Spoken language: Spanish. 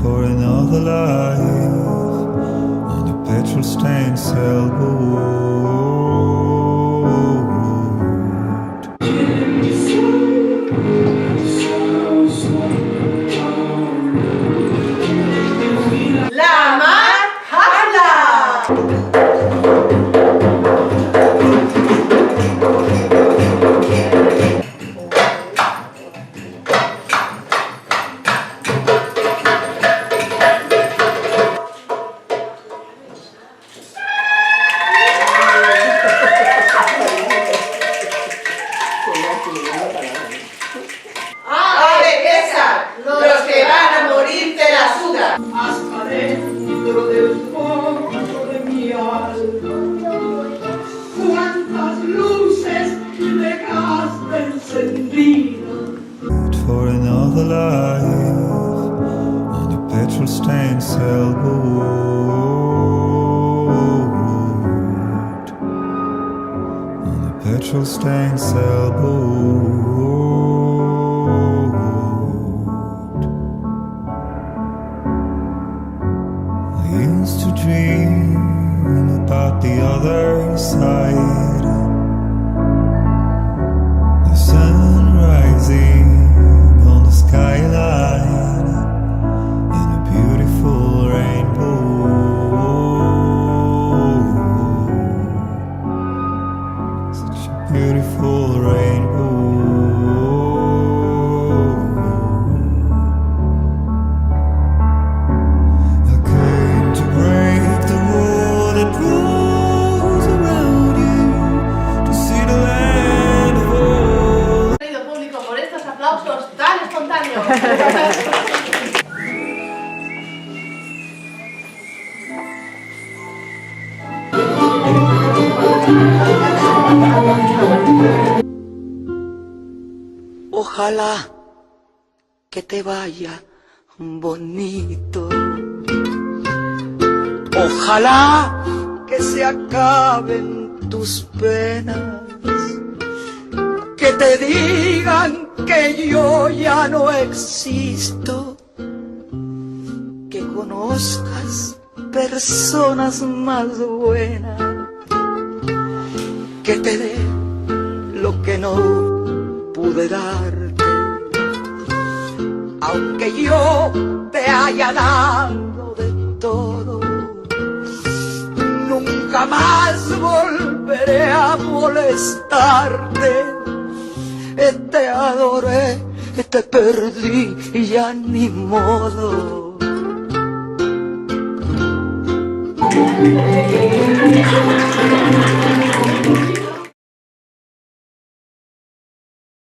For another life on a petrol-stained sailboat. La Mar habla. Los que van a morir te la sudan. Hasta dentro del fondo de mi alma, cuántas luces dejaste encendidas. For another life on a petrol-stained sailboat. On a petrol-stained sailboat. I used to dream about the other side, the sun rising on the skyline in a beautiful rainbow. Such a beautiful rainbow. I came to break the wall that grows around you, to see the land of all. Querido público, por estos aplausos tan espontáneos. Ojalá que te vaya bonito. Ojalá que se acaben tus penas, que te digan que yo ya no existo, que conozcas personas más buenas, que te dé lo que no pude darte, aunque yo te haya dado de todo. Nunca más volveré a molestarte. Te adoré, te perdí y ya ni modo.